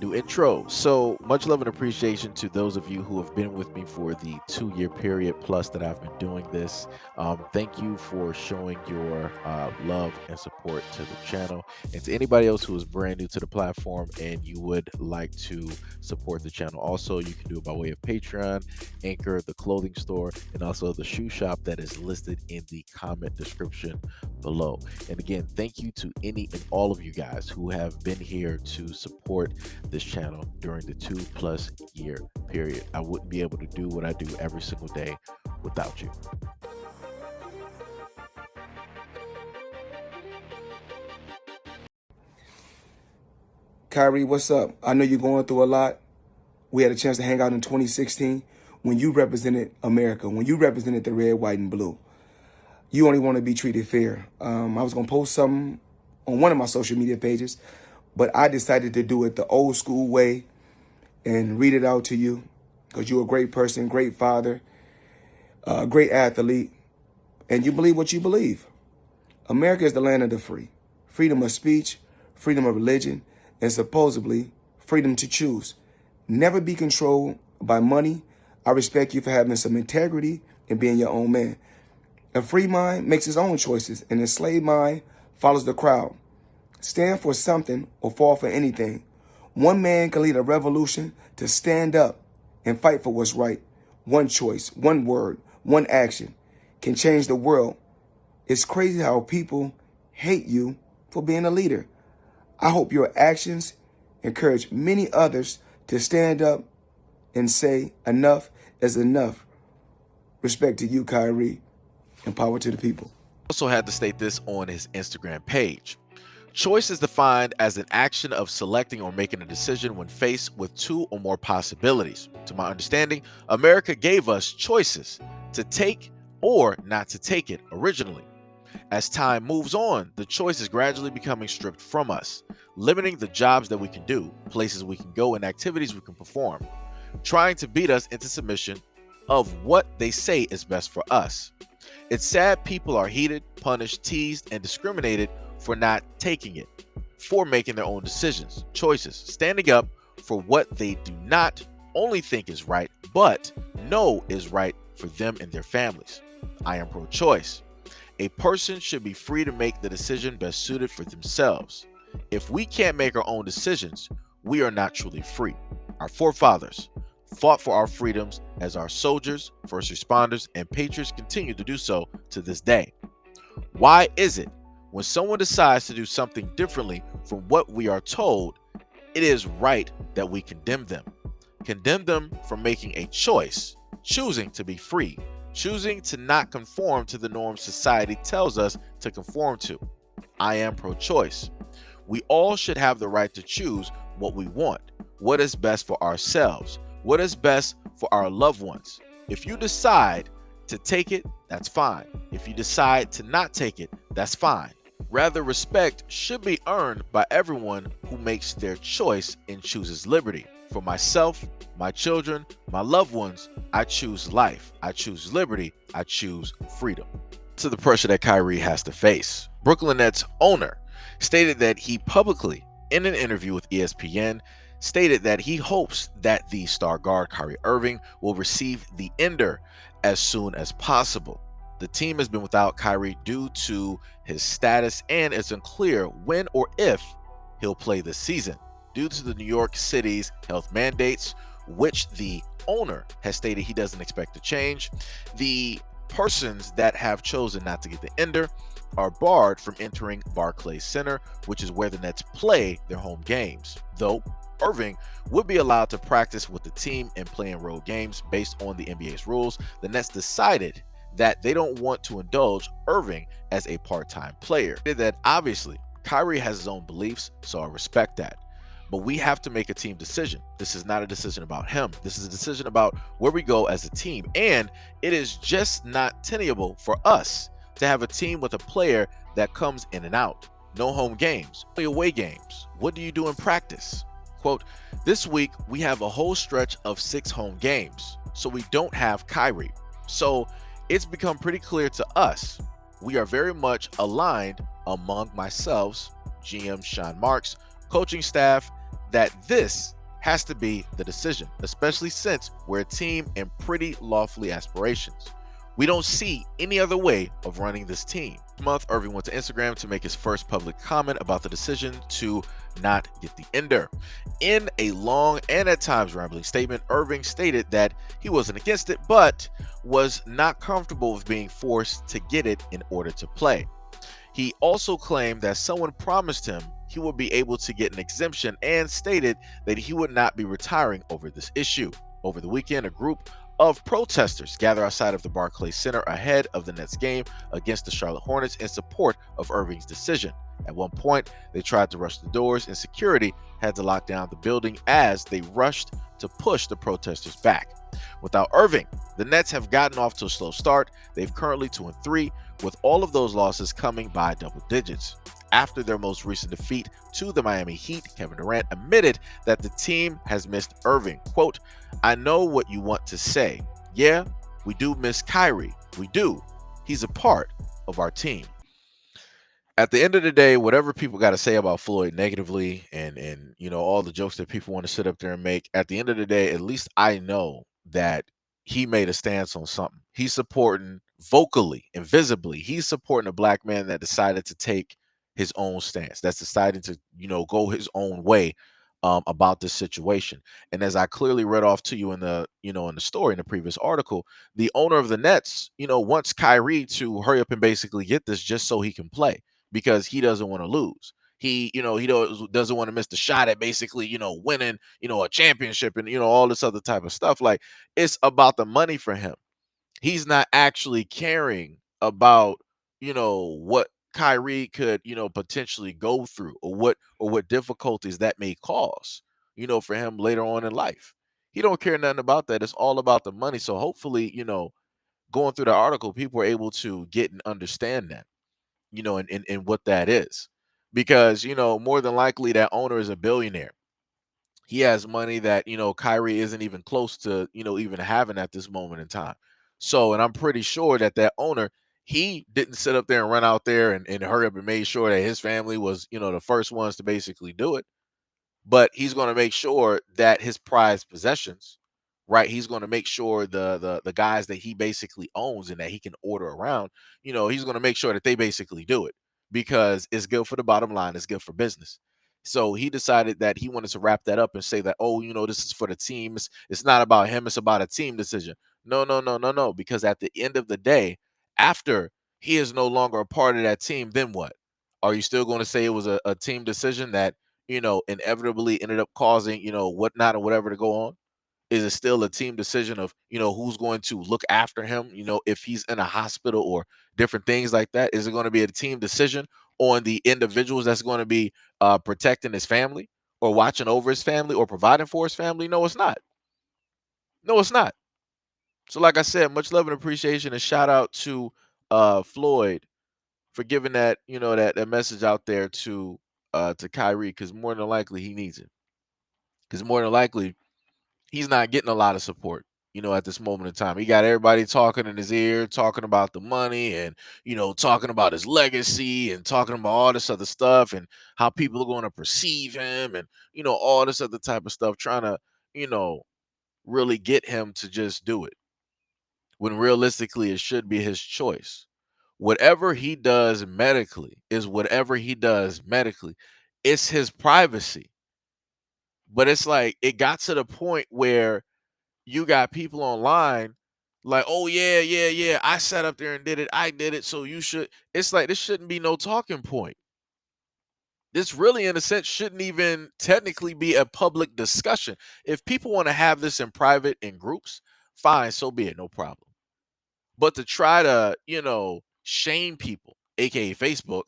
New intro. So much love and appreciation to those of you who have been with me for the 2 year period plus that I've been doing this. Thank you for showing your love and support to the channel. And to anybody else who is brand new to the platform and you would like to support the channel, also you can do it by way of Patreon, Anchor, the clothing store, and also the shoe shop that is listed in the comment description below. And again, thank you to any and all of you guys who have been here to support this channel during the 2+ year period. I wouldn't be able to do what I do every single day without you. Kyrie, what's up? I know you're going through a lot. We had a chance to hang out in 2016 when you represented America, when you represented the red, white, and blue. You only want to be treated fair. I was going to post something on one of my social media pages, but I decided to do it the old school way and read it out to you because you're a great person, great father, great athlete, and you believe what you believe. America is the land of the free. Freedom of speech, freedom of religion, and supposedly freedom to choose. Never be controlled by money. I respect you for having some integrity and being your own man. A free mind makes its own choices. An enslaved mind follows the crowd. Stand for something or fall for anything. One man can lead a revolution to stand up and fight for what's right. One choice, one word, one action can change the world. It's crazy how people hate you for being a leader. I hope your actions encourage many others to stand up and say enough is enough. Respect to you, Kyrie, and power to the people. Also had to state this on his Instagram page. Choice is defined as an action of selecting or making a decision when faced with two or more possibilities. To my understanding, America gave us choices to take or not to take it originally. As time moves on, the choice is gradually becoming stripped from us, limiting the jobs that we can do, places we can go, and activities we can perform, trying to beat us into submission of what they say is best for us. It's sad people are heated, punished, teased, and discriminated for not taking it, for making their own decisions, choices, standing up for what they do not only think is right, but know is right for them and their families. I am pro-choice. A person should be free to make the decision best suited for themselves. If we can't make our own decisions, we are not truly free. Our forefathers fought for our freedoms as our soldiers, first responders, and patriots continue to do so to this day. Why is it when someone decides to do something differently from what we are told, it is right that we condemn them? Condemn them for making a choice, choosing to be free, choosing to not conform to the norms society tells us to conform to. I am pro-choice. We all should have the right to choose what we want, what is best for ourselves, what is best for our loved ones. If you decide to take it, that's fine. If you decide to not take it, that's fine. Rather, respect should be earned by everyone who makes their choice and chooses liberty. For myself, my children, my loved ones, I choose life. I choose liberty. I choose freedom. To the pressure that Kyrie has to face, Brooklyn Nets owner stated that he publicly, in an interview with ESPN, stated that he hopes that the star guard Kyrie Irving will receive the ender as soon as possible. The team has been without Kyrie due to his status, and it's unclear when or if he'll play this season due to the New York City's health mandates, which the owner has stated he doesn't expect to change. The persons that have chosen not to get the ender are barred from entering Barclays Center, which is where the Nets play their home games. Though Irving would be allowed to practice with the team and play in road games based on the NBA's rules, the Nets decided that they don't want to indulge Irving as a part-time player. That obviously Kyrie has his own beliefs, so I respect that. But we have to make a team decision. This is not a decision about him. This is a decision about where we go as a team. And it is just not tenable for us to have a team with a player that comes in and out. No home games, only away games. What do you do in practice? Quote, this week we have a whole stretch of 6 home games, so we don't have Kyrie. So it's become pretty clear to us. We are very much aligned among myself, GM Sean Marks, coaching staff, that this has to be the decision, especially since we're a team and pretty lofty aspirations. We don't see any other way of running this team. This month, Irving went to Instagram to make his first public comment about the decision to not get the ender. In a long and at times rambling statement, Irving stated that he wasn't against it, but was not comfortable with being forced to get it in order to play. He also claimed that someone promised him he would be able to get an exemption and stated that he would not be retiring over this issue. Over the weekend, a group of protesters gathered outside of the Barclays Center ahead of the Nets game against the Charlotte Hornets in support of Irving's decision. At one point, they tried to rush the doors, and security had to lock down the building as they rushed to push the protesters back. Without Irving, the Nets have gotten off to a slow start. They've currently 2-3, with all of those losses coming by double digits. After their most recent defeat to the Miami Heat, Kevin Durant admitted that the team has missed Irving. Quote, "I know what you want to say. Yeah, we do miss Kyrie. We do. He's a part of our team." At the end of the day, whatever people got to say about Floyd negatively and all the jokes that people want to sit up there and make, at the end of the day, at least I know that he made a stance on something. He's supporting vocally and visibly. He's supporting a black man that decided to take his own stance. That's decided to go his own way about this situation. And as I clearly read off to you in the in the story in the previous article, the owner of the Nets wants Kyrie to hurry up and basically get this just so he can play because he doesn't want to lose. He doesn't want to miss the shot at basically, winning, a championship and, all this other type of stuff. Like, it's about the money for him. He's not actually caring about, what Kyrie could, potentially go through or what difficulties that may cause, for him later on in life. He don't care nothing about that. It's all about the money. So hopefully, going through the article, people are able to get and understand that and what that is. Because, more than likely that owner is a billionaire. He has money that, Kyrie isn't even close to, even having at this moment in time. So, and I'm pretty sure that that owner, he didn't sit up there and run out there and hurry up and made sure that his family was, the first ones to basically do it, but he's going to make sure that his prized possessions, right? He's going to make sure the guys that he basically owns and that he can order around, he's going to make sure that they basically do it because it's good for the bottom line, it's good for business. So he decided that he wanted to wrap that up and say that, oh, this is for the team. It's not about him, it's about a team decision. No, no, no, no, no. Because at the end of the day, after he is no longer a part of that team, then what? Are you still going to say it was a team decision that inevitably ended up causing, whatnot or whatever to go on? Is it still a team decision of, who's going to look after him, if he's in a hospital or different things like that? Is it going to be a team decision on the individuals that's going to be protecting his family or watching over his family or providing for his family? No, it's not. No, it's not. So, like I said, much love and appreciation and shout out to Floyd for giving that, that message out there to Kyrie, because more than likely he needs it. Because more than likely he's not getting a lot of support, at this moment in time. He got everybody talking in his ear, talking about the money and, talking about his legacy and talking about all this other stuff and how people are going to perceive him and, all this other type of stuff, trying to, you know, really get him to just do it when realistically it should be his choice. Whatever he does medically is whatever he does medically. It's his privacy. But it's like it got to the point where you got people online like, oh yeah, yeah, yeah, I sat up there and did it. I did it, so you should. It's like this shouldn't be no talking point. This really, in a sense, shouldn't even technically be a public discussion. If people want to have this in private in groups, fine, so be it, no problem. But to try to, shame people, aka Facebook,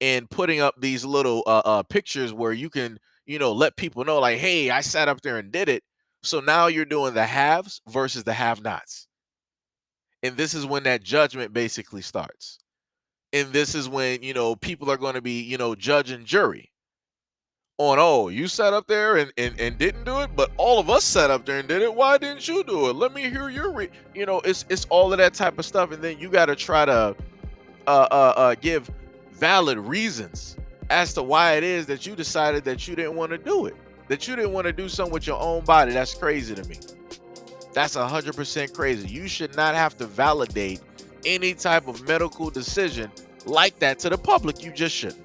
and putting up these little pictures where you can, let people know, like, hey, I sat up there and did it. So now you're doing the haves versus the have-nots. And this is when that judgment basically starts. And this is when, people are going to be, judge and jury on, oh, you sat up there and didn't do it, but all of us sat up there and did it. Why didn't you do it? Let me hear your it's all of that type of stuff. And then you got to try to give valid reasons as to why it is that you decided that you didn't want to do it. That you didn't want to do something with your own body, that's crazy to me. That's 100% crazy. You should not have to validate any type of medical decision like that to the public. You just shouldn't.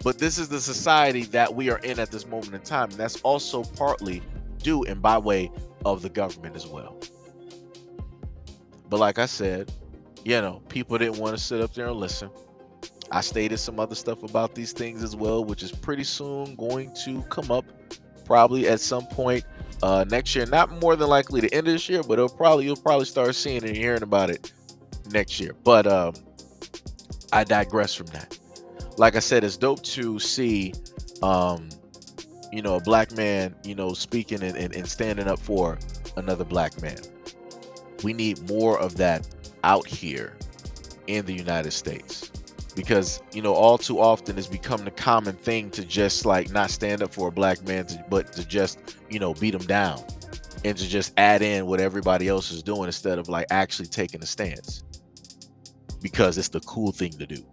But this is the society that we are in at this moment in time. And that's also partly due and by way of the government as well. But like I said, people didn't want to sit up there and listen. I stated some other stuff about these things as well, which is pretty soon going to come up probably at some point next year. Not more than likely the end of this year, but you'll probably start seeing and hearing about it next year. But I digress from that. Like I said, it's dope to see a black man, speaking and standing up for another black man. We need more of that out here in the United States. Because all too often it's become the common thing to just like not stand up for a black man, but to just beat him down and to just add in what everybody else is doing instead of like actually taking a stance, because it's the cool thing to do.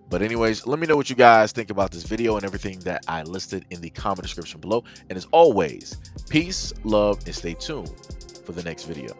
But anyways, let me know what you guys think about this video and everything that I listed in the comment description below. And as always, peace, love, and stay tuned for the next video.